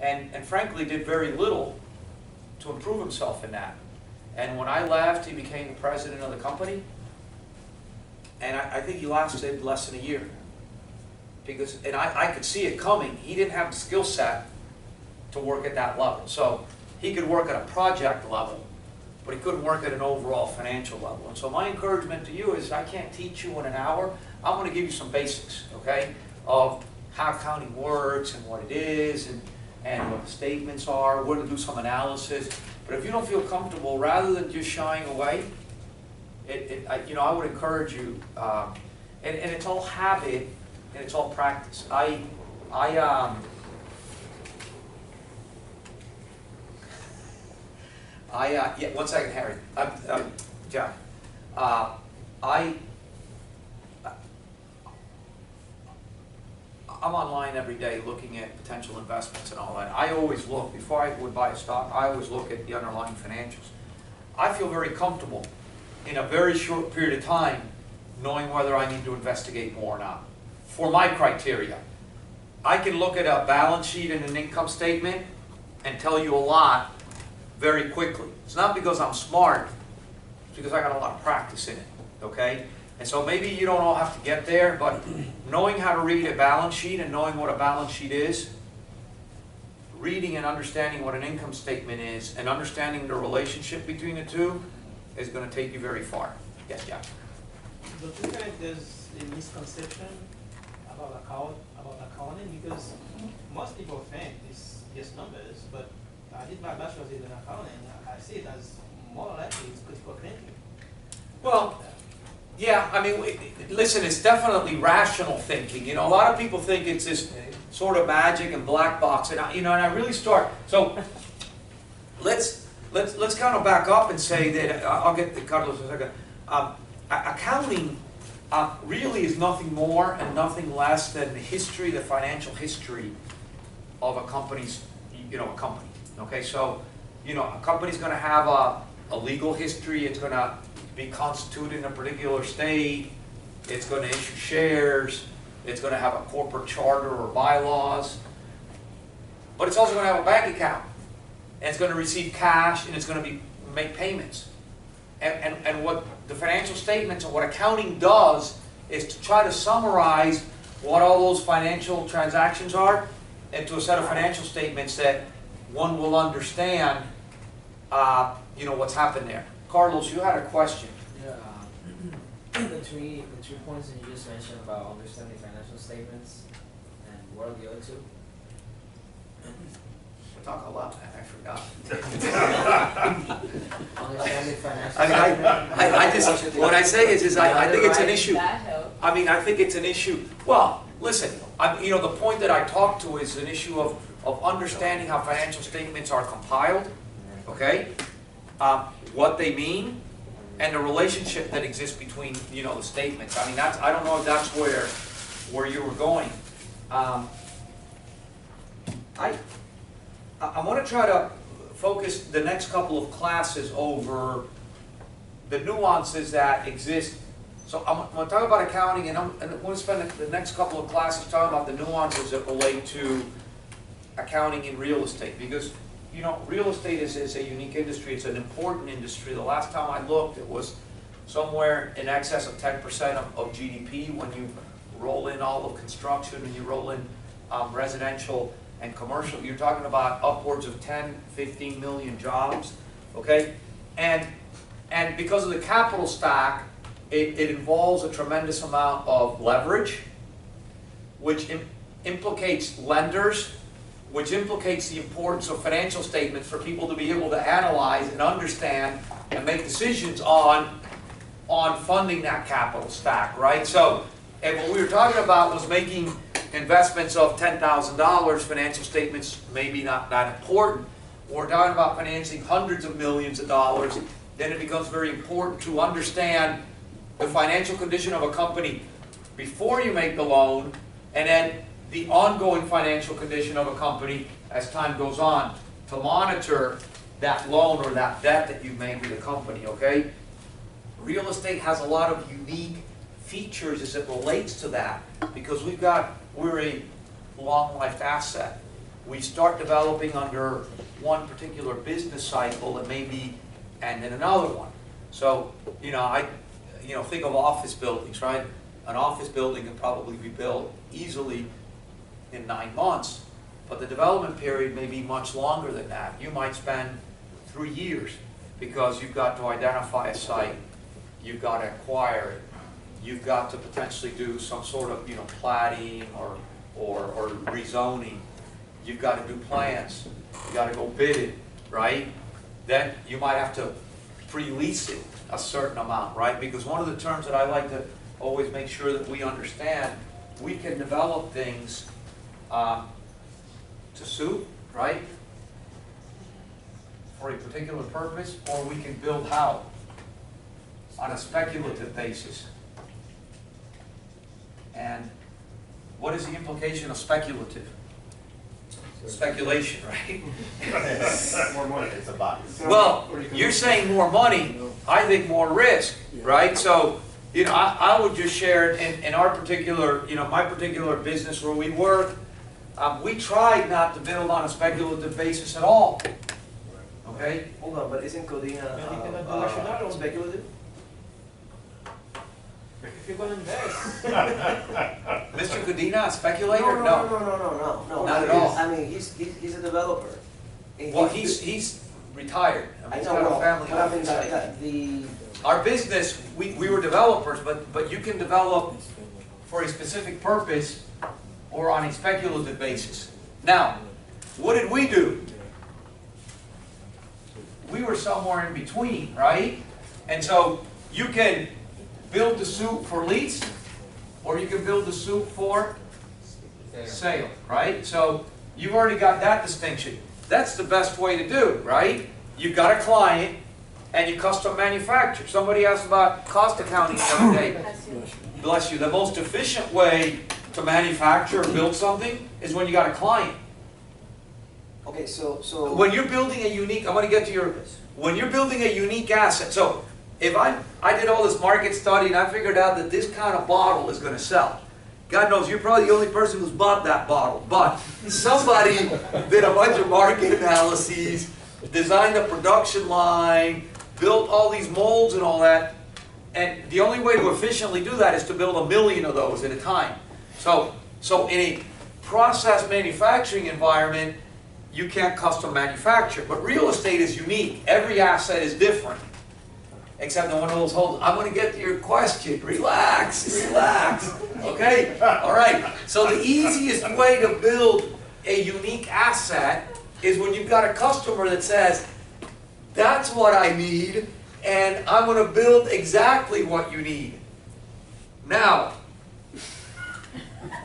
and frankly did very little to improve himself in that. And when I left, he became the president of the company, and I think he lasted less than a year. Because, and I could see it coming, he didn't have the skill set to work at that level. So he could work at a project level, but he couldn't work at an overall financial level. And so my encouragement to you is, I can't teach you in an hour. I'm going to give you some basics, okay, of how accounting works and what it is, and what the statements are. We're going to do some analysis. But if you don't feel comfortable, rather than just shying away, I would encourage you, and it's all habit and it's all practice. Yeah, 1 second, Harry. Jack. I'm online every day looking at potential investments and all that. I always look, before I would buy a stock, I always look at the underlying financials. I feel very comfortable in a very short period of time knowing whether I need to investigate more or not. For my criteria, I can look at a balance sheet and an income statement and tell you a lot very quickly. It's not because I'm smart, it's because I got a lot of practice in it, okay? And so maybe you don't all have to get there, but knowing how to read a balance sheet and knowing what a balance sheet is, reading and understanding what an income statement is, and understanding the relationship between the two is going to take you very far. Yes, Jack? Don't you think there's a misconception about accounting? Because most people think it's just numbers, but I did my bachelor's in accounting. I see it as more likely it's critical thinking. Well, yeah, I mean, listen, it's definitely rational thinking. You know, a lot of people think it's this sort of magic and black box, and I really start. So let's kind of back up and say that I'll get to Carlos in a second. Accounting really is nothing more and nothing less than the history, the financial history of a company's, a company. Okay, so a company's going to have a legal history. It's going to be constituted in a particular state. It's going to issue shares. It's going to have a corporate charter or bylaws. But it's also going to have a bank account. And it's going to receive cash, and it's going to make payments. And what the financial statements and what accounting does is to try to summarize what all those financial transactions are into a set of financial statements that one will understand, what's happened there. Carlos, you had a question. Yeah, the three points that you just mentioned about understanding financial statements, and what are the other two? We'll talk a lot, I forgot. Understanding financial I just, what I say is I think it's an issue. I mean, I think it's an issue. Well, listen, the point that I talked to is an issue of understanding how financial statements are compiled, okay? What they mean, and the relationship that exists between, the statements. I mean, I don't know if that's where you were going. I want to try to focus the next couple of classes over the nuances that exist. So I'm going to talk about accounting, and I'm going to spend the next couple of classes talking about the nuances that relate to accounting in real estate, because real estate is a unique industry. It's an important industry. The last time I looked, it was somewhere in excess of 10% of GDP when you roll in all of construction and you roll in residential and commercial. You're talking about upwards of 10, 15 million jobs, okay? And because of the capital stack, it involves a tremendous amount of leverage, which implicates lenders, which implicates the importance of financial statements for people to be able to analyze and understand and make decisions on funding that capital stack, right? So, and what we were talking about was making investments of $10,000, financial statements maybe not that important. When we're talking about financing hundreds of millions of dollars, then it becomes very important to understand the financial condition of a company before you make the loan, and then the ongoing financial condition of a company as time goes on, to monitor that loan or that debt that you've made with the company, okay? Real estate has a lot of unique features as it relates to that, because we're a long-life asset. we start developing under one particular business cycle and maybe, and then another one. So, think of office buildings, right? An office building can probably be built easily in 9 months, but the development period may be much longer than that. You might spend 3 years because you've got to identify a site, you've got to acquire it, you've got to potentially do some sort of, platting or rezoning. You've got to do plans. You got to go bid it, right? Then you might have to pre-lease it a certain amount, right? Because one of the terms that I like to always make sure that we understand, we can develop things to suit, right? For a particular purpose, or we can build how? On a speculative basis. And what is the implication of speculative? Speculation, right? More money, it's a box. Well, you're saying more money, I think more risk, right? So, I would just share in our particular, my particular business where we work, we tried not to build on a speculative basis at all. Okay? Hold on, but isn't Codina speculative? If you're gonna invest, Mr. Codina, a speculator? No. Not at all. I mean, he's a developer. And Well, he's retired. I He's know, got a well, family but I mean, office. Our business, we were developers, but you can develop for a specific purpose or on a speculative basis. Now, what did we do? We were somewhere in between, right? And so you can build the suit for lease, or you can build the suit for sale, right? So you've already got that distinction. That's the best way to do, right? You've got a client, and you custom manufacture. Somebody asked about cost accounting the other day. Bless you. The most efficient way to manufacture or build something is when you got a client. Okay, so When you're building a unique, I'm going to get to your, when you're building a unique asset. So if I did all this market study and I figured out that this kind of bottle is going to sell. God knows you're probably the only person who's bought that bottle. But somebody did a bunch of market analyses, designed a production line, built all these molds and all that. And the only way to efficiently do that is to build 1 million of those at a time. So in a process manufacturing environment, you can't custom manufacture. But real estate is unique. Every asset is different. Except in one of those holes. I'm going to get to your question. Relax. Okay? All right. So the easiest way to build a unique asset is when you've got a customer that says, that's what I need, and I'm going to build exactly what you need. Now,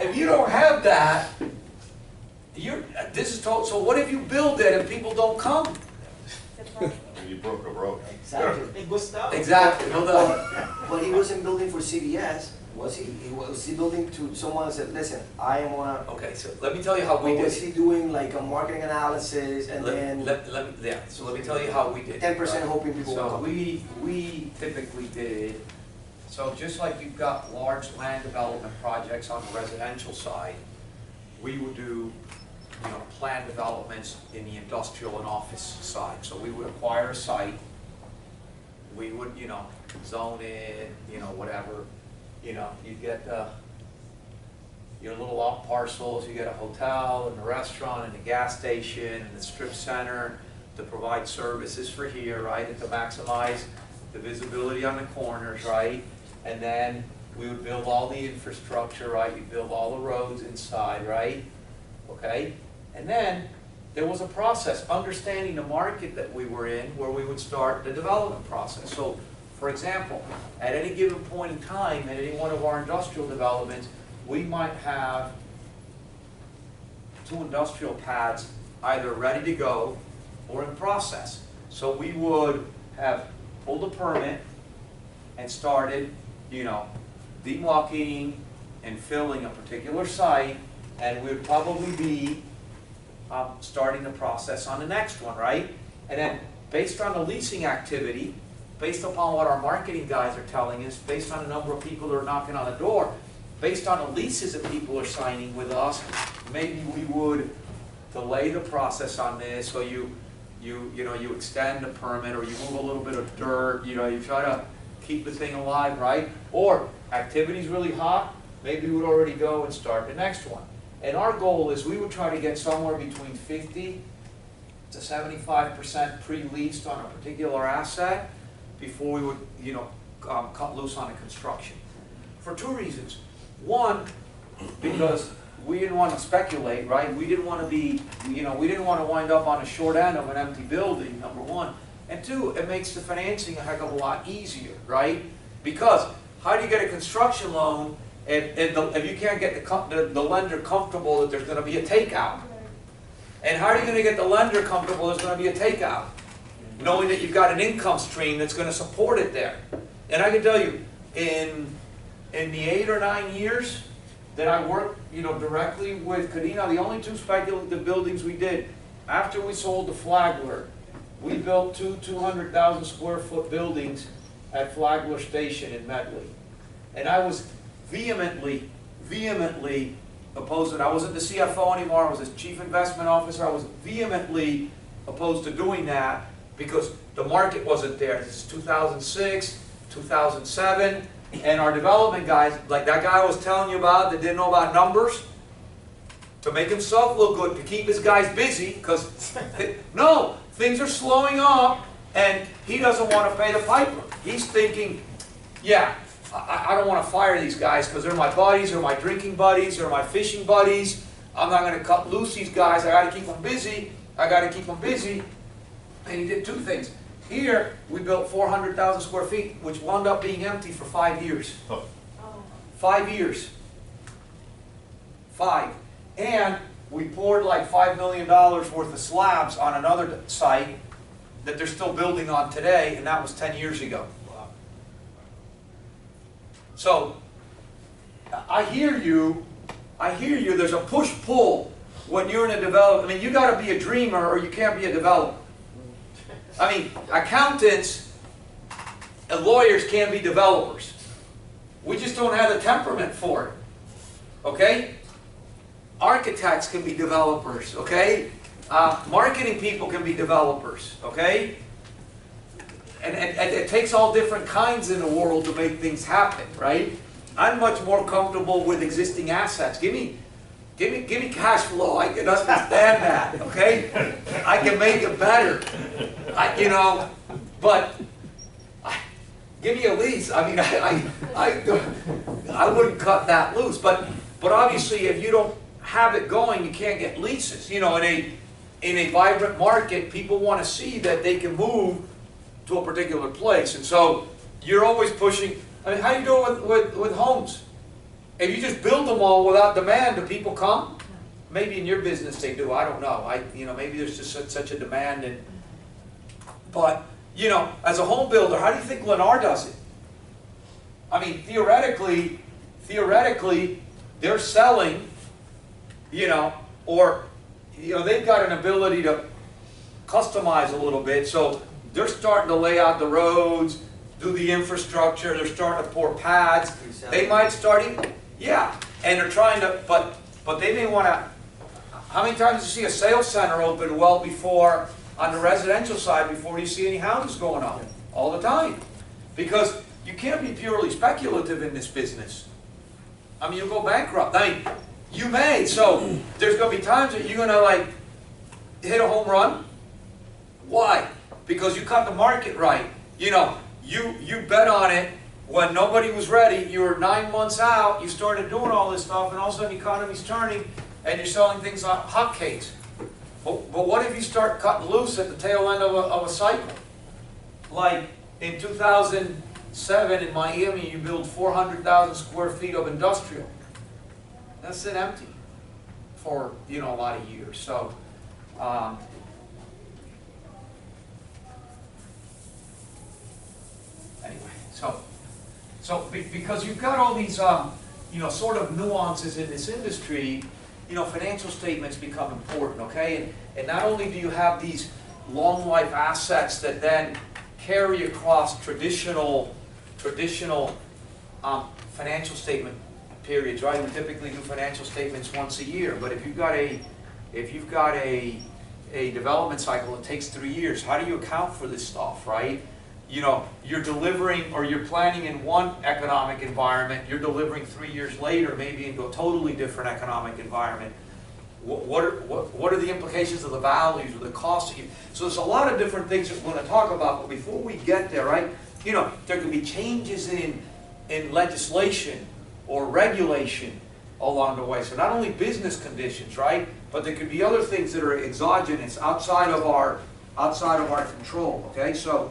if you don't have that, so what if you build it and people don't come? You broke a road. exactly. it goes down. Exactly. Hold on. But he wasn't building for CVS, was he? Was he building to someone that said, listen, I want to... Okay, so let me tell you how we Or did was it. he doing like a marketing analysis and then So let me tell you how we did it. 10% hoping people will So come? we typically did, so just like you've got large land development projects on the residential side, we would do, plan developments in the industrial and office side. So we would acquire a site, we would, zone it, whatever, you'd get your little off parcels, you get a hotel and a restaurant and a gas station and a strip center to provide services for here, right, and to maximize the visibility on the corners, right, and then we would build all the infrastructure, right, you'd build all the roads inside, right, okay, and then there was a process, understanding the market that we were in, where we would start the development process. So, for example, at any given point in time, at any one of our industrial developments, we might have 2 industrial pads either ready to go or in process. So we would have pulled a permit and started, demucking and filling a particular site, and we would probably be starting the process on the next one, right? And then based on the leasing activity, based upon what our marketing guys are telling us, based on the number of people that are knocking on the door, based on the leases that people are signing with us, maybe we would delay the process on this, or you extend the permit, or you move a little bit of dirt, you try to keep the thing alive, right? Or activity's really hot, maybe we would already go and start the next one. And our goal is we would try to get somewhere between 50 to 75% pre-leased on a particular asset before we would, cut loose on a construction. For two reasons. One, because we didn't want to speculate, right? We didn't want to be, we didn't want to wind up on a short end of an empty building, number one. And two, it makes the financing a heck of a lot easier, right? Because how do you get a construction loan if you can't get the lender comfortable that there's going to be a takeout? And how are you going to get the lender comfortable there's going to be a takeout? Knowing that you've got an income stream that's going to support it there. And I can tell you, in the 8 or 9 years that I worked, directly with Cadena, the only two speculative buildings we did, after we sold the Flagler, we built two 200,000 square foot buildings at Flagler Station in Medley. And I was vehemently opposed to it. I wasn't the CFO anymore, I was the chief investment officer. I was vehemently opposed to doing that because the market wasn't there. This is 2006, 2007, and our development guys, like that guy I was telling you about that didn't know about numbers, to make himself look good, to keep his guys busy, because, no, things are slowing up, and he doesn't want to pay the piper. He's thinking, yeah, I don't want to fire these guys because they're my buddies, or my drinking buddies, or my fishing buddies. I'm not going to cut loose these guys. I got to keep them busy. And he did two things. Here, we built 400,000 square feet, which wound up being empty for 5 years. 5 years. 5. And we poured like $5 million worth of slabs on another site that they're still building on today, and that was 10 years ago. So, I hear you, there's a push-pull when you're in a development. I mean, you got to be a dreamer or you can't be a developer. I mean, accountants and lawyers can't be developers. We just don't have the temperament for it. Okay? Architects can be developers. Okay? Marketing people can be developers. Okay? And it takes all different kinds in the world to make things happen, right? I'm much more comfortable with existing assets. Give me cash flow. I can understand that, okay? I can make it better. But give me a lease. I mean, I wouldn't cut that loose. But obviously, if you don't have it going, you can't get leases. In a vibrant market, people want to see that they can move to a particular place, and so you're always pushing. I mean, how do you do it with homes? If you just build them all without demand, do people come? Maybe in your business they do. I don't know. Maybe there's just such a demand. But as a home builder, how do you think Lennar does it? I mean, theoretically, they're selling. Or they've got an ability to customize a little bit. So they're starting to lay out the roads, do the infrastructure, they're starting to pour pads. They might start, and they're trying to, but they may want to, how many times do you see a sales center open well before, on the residential side, before you see any houses going up? All the time. Because you can't be purely speculative in this business. I mean, you'll go bankrupt. I mean, you may, so there's going to be times that you're going to hit a home run. Why? Because you cut the market right. You bet on it when nobody was ready. You were 9 months out. You started doing all this stuff, and all of a sudden the economy's turning, and you're selling things like hotcakes. But what if you start cutting loose at the tail end of a cycle? Like in 2007 in Miami, you built 400,000 square feet of industrial. That's sit empty for a lot of years. So. Anyway, so because you've got all these, sort of nuances in this industry, financial statements become important, okay? And not only do you have these long life assets that then carry across traditional financial statement periods, right? We typically do financial statements once a year, but if you've got a if you've got a development cycle that takes 3 years, how do you account for this stuff, right? You know, you're delivering or you're planning in one economic environment, you're delivering 3 years later maybe into a totally different economic environment. What are the implications of the values or the costs? So there's a lot of different things that we're going to talk about, but before we get there, right, you know, there can be changes in legislation or regulation along the way. So not only business conditions, right, but there could be other things that are exogenous, outside of our control. Okay, so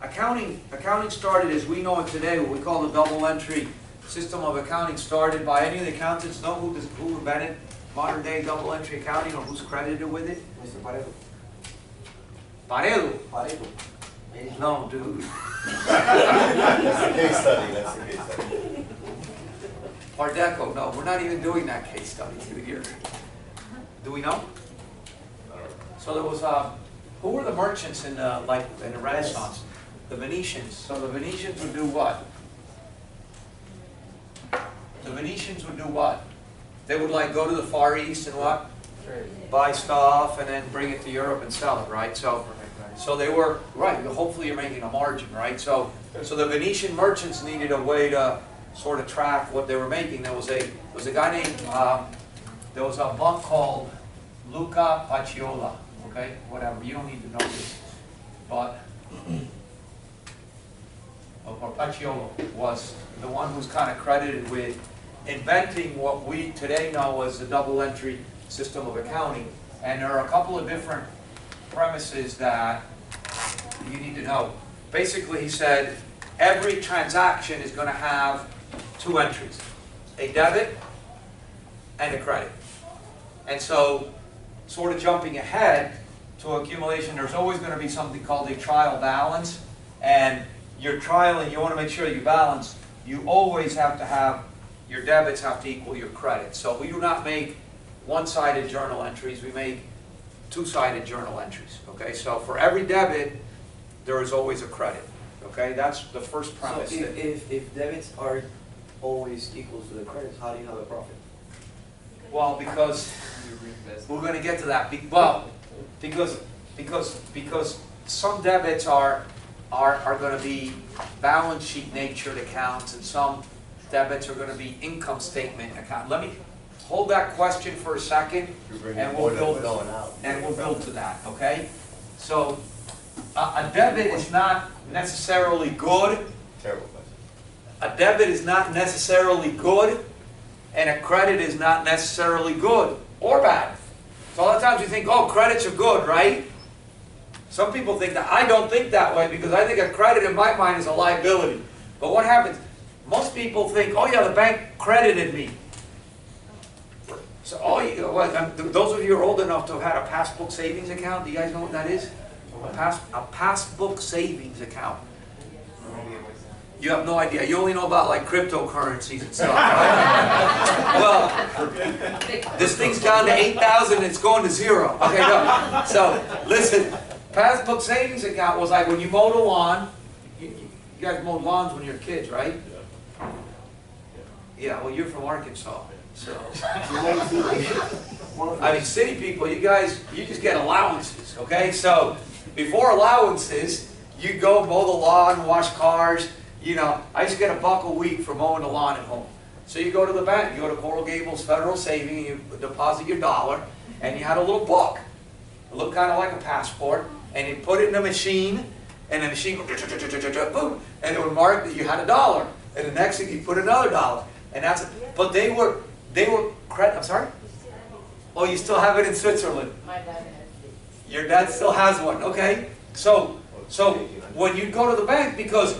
accounting started as we know it today. What we call the double entry system of accounting started by any of the accountants know who invented modern day double entry accounting or who's credited with it? Mr. Paredo. Paredo. Paredo. No, dude. That's a case study, that's a case study. Pardeco. No, we're not even doing that case study here. Do we know? So there was who were the merchants in the Renaissance? The Venetians. So the Venetians would do what? The Venetians would do what? They would like go to the Far East and what? Buy stuff and then bring it to Europe and sell it, right? So they were, right, hopefully you're making a margin, right? So the Venetian merchants needed a way to sort of track what they were making. There was a guy named, there was a monk called Luca Paciolo, okay? Whatever, you don't need to know this. But Paciolo was the one who's kind of credited with inventing what we today know as the double entry system of accounting. And there are a couple of different premises that you need to know. Basically, he said every transaction is going to have 2 entries, a debit and a credit. And so, sort of jumping ahead to accumulation, there's always going to be something called a trial balance. And your trial, and you want to make sure you balance, you always have to have, your debits have to equal your credits. So we do not make one-sided journal entries, we make 2-sided journal entries. Okay, so for every debit, there is always a credit. Okay, that's the first premise. So if debits are always equal to the credits, how do you have a profit? Well, because we're going to get to that. Well, because some debits are going to be balance sheet natured accounts, and some debits are going to be income statement account. Let me hold that question for a second, and we'll build to that. Okay? So a debit is not necessarily good. Terrible question. A debit is not necessarily good, and a credit is not necessarily good or bad. So a lot of times we think, oh, credits are good, right? Some people think that. I don't think that way, because I think a credit in my mind is a liability. But what happens? Most people think, oh yeah, the bank credited me. So those of you who are old enough to have had a passbook savings account, do you guys know what that is? A passbook savings account. You have no idea. You only know about like cryptocurrencies and stuff, right? Well, this thing's down to 8,000, it's going to 0. Okay, no. So, listen, passbook savings account was like when you mowed a lawn. You guys mowed lawns when you were kids, right? Yeah, well, you're from Arkansas, so. I mean, city people, you just get allowances, okay? So, before allowances, you go mow the lawn, wash cars. You know, I used to get $1 a week for mowing the lawn at home. So you go to the bank, you go to Coral Gables Federal Savings, you deposit your $1, and you had a little book. It looked kind of like a passport, and you put it in the machine, and the machine would boom, and it would mark that you had $1. And the next thing you put another $1, and that's it. But they were credit. I'm sorry. Oh, you still have it in Switzerland. My dad has it. Your dad still has one. Okay. So when you go to the bank, because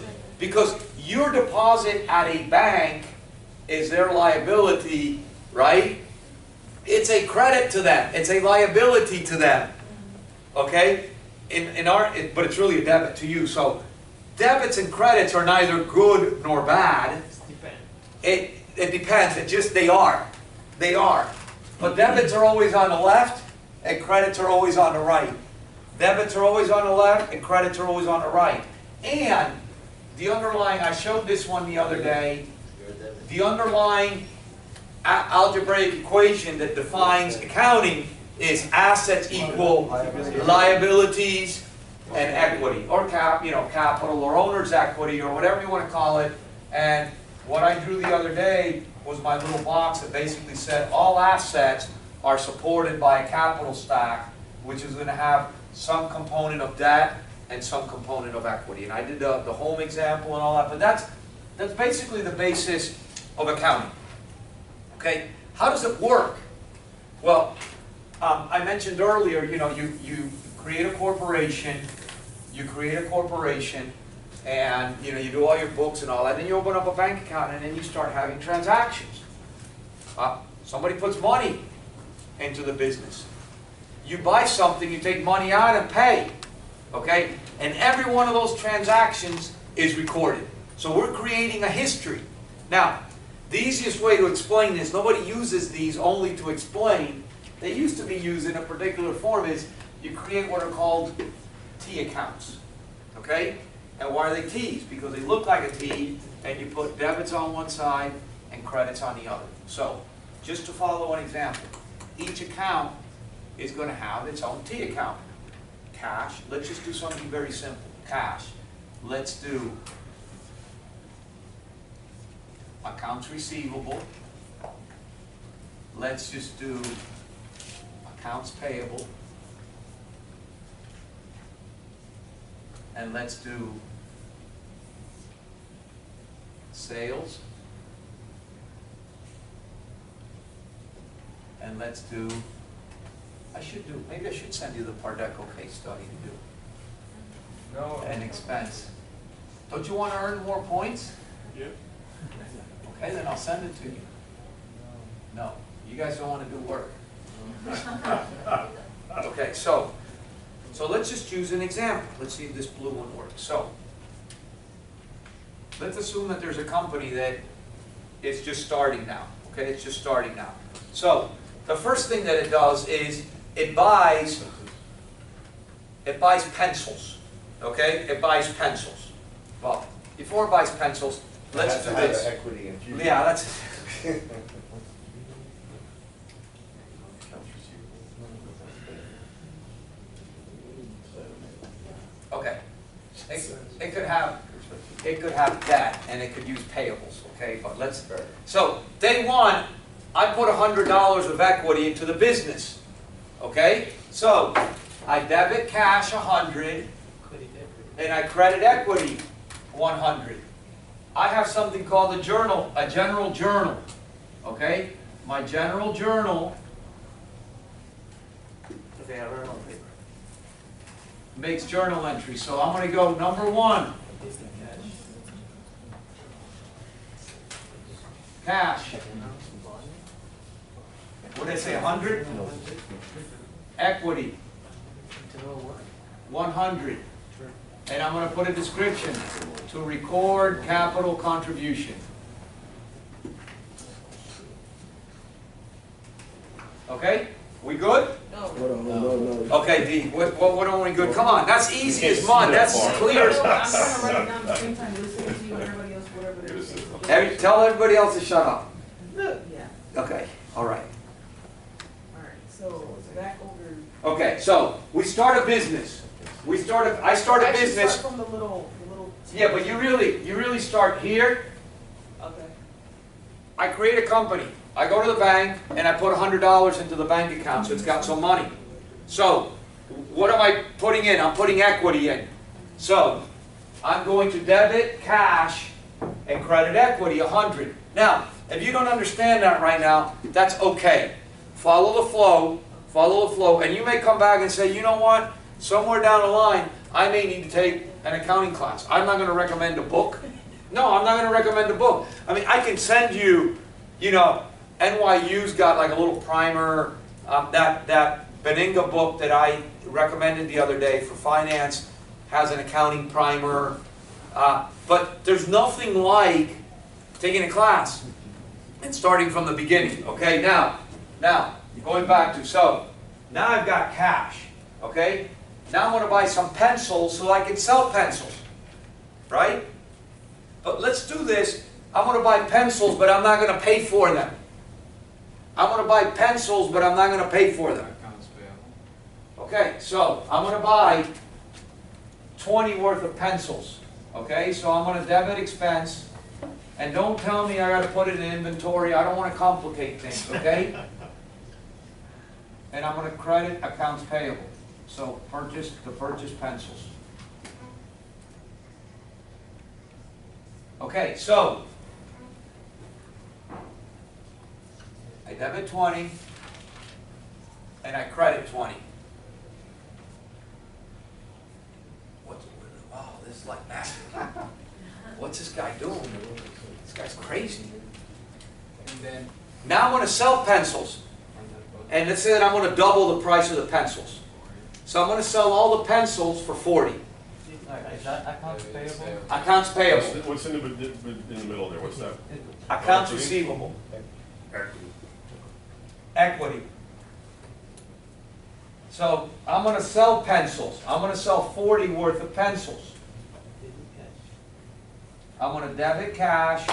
your deposit at a bank is their liability, right? It's a credit to them. It's a liability to them. Okay? But it's really a debit to you. So debits and credits are neither good nor bad. It depends. They are. They are. But debits are always on the left, and credits are always on the right. Debits are always on the left, and credits are always on the right. And the underlying, I showed this one the other day, the underlying algebraic equation that defines accounting is assets equal liabilities and equity, or capital, or owner's equity, or whatever you want to call it. And what I drew the other day was my little box that basically said all assets are supported by a capital stack, which is going to have some component of debt and some component of equity. And I did the home example and all that, but that's basically the basis of accounting. Okay, how does it work? Well, I mentioned earlier, you create a corporation, and you do all your books and all that, and then you open up a bank account, and then you start having transactions. Somebody puts money into the business. You buy something, you take money out and pay. Okay? And every one of those transactions is recorded. So we're creating a history. Now, the easiest way to explain this, nobody uses these only to explain. They used to be used in a particular form, is you create what are called T accounts. Okay? And why are they T's? Because they look like a T, and you put debits on one side and credits on the other. So, just to follow an example, each account is going to have its own T account. Cash, let's just do something very simple. Cash, let's do accounts receivable. Let's just do accounts payable. And let's do sales. And let's do, maybe I should send you the Pardeco case study to do. No. And expense. Don't you want to earn more points? Yeah. Okay, then I'll send it to you. No, you guys don't want to do work. Okay, so let's just use an example. Let's see if this blue one works. So, let's assume that there's a company that is just starting now. Okay, it's just starting now. So, the first thing that it does is it buys pencils. Okay, it buys pencils. Well, before it buys pencils, let's do this. Equity and Yeah, that's. Okay, it could have debt and it could use payables. Okay, but let's. So day one, I put $100 of equity into the business. Okay, so I debit cash 100, and I credit equity 100. I have something called a general journal. Okay, my general journal. Okay, I wrote it on paper. Makes journal entries. So I'm going to go number 1. Cash. What did I say, 100? Equity. 100. And I'm going to put a description to record capital contribution. Okay? We good? No. Okay, D. What are we good? Come on, that's easy as mud. That's clear. I'm gonna write it down at the same time, listening to you and everybody else, whatever they're saying. Tell everybody else to shut up. Yeah. Okay, all right. Alright, so back over. Okay, so we start a business. I start a Actually, business. start from the little. Yeah, but you really start here. Okay. I create a company. I go to the bank and I put $100 into the bank account, so it's got some money. So, what am I putting in? I'm putting equity in. So, I'm going to debit cash and credit equity 100. Now, if you don't understand that right now, that's okay. Follow the flow, and you may come back and say, you know what? Somewhere down the line, I may need to take an accounting class. I'm not going to recommend a book. No, I'm not going to recommend a book. I mean, I can send you, NYU's got like a little primer, that Benninga book that I recommended the other day for finance has an accounting primer. But there's nothing like taking a class and starting from the beginning. Okay, now, going back to, so, now I've got cash, okay? Now I'm going to buy some pencils so I can sell pencils, right? But let's do this. I'm going to buy pencils, but I'm not going to pay for them. I'm gonna buy pencils, but I'm not gonna pay for them. Accounts payable. Okay, so I'm gonna buy 20 worth of pencils. Okay, so I'm gonna debit expense, and don't tell me I gotta put it in inventory, I don't wanna complicate things, okay? And I'm gonna credit accounts payable, so purchase pencils. Okay, so I debit 20 and I credit 20. Oh, this is like magic. What's this guy doing? This guy's crazy. And then, Now I'm going to sell pencils. And let's say that I'm going to double the price of the pencils. So I'm going to sell all the pencils for 40. Is that accounts payable? Accounts payable. What's in the middle there, what's that? Accounts receivable. Equity. So I'm going to sell pencils. I'm going to sell 40 worth of pencils. I'm going to debit cash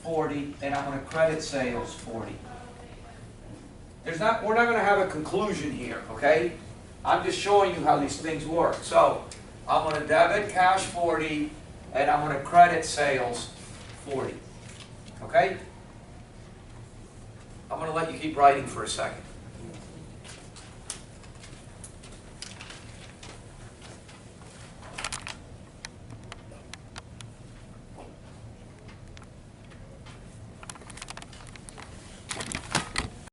40, and I'm going to credit sales 40. We're not going to have a conclusion here, okay? I'm just showing you how these things work. So I'm going to debit cash 40, and I'm going to credit sales 40. Okay? I'm going to let you keep writing for a second.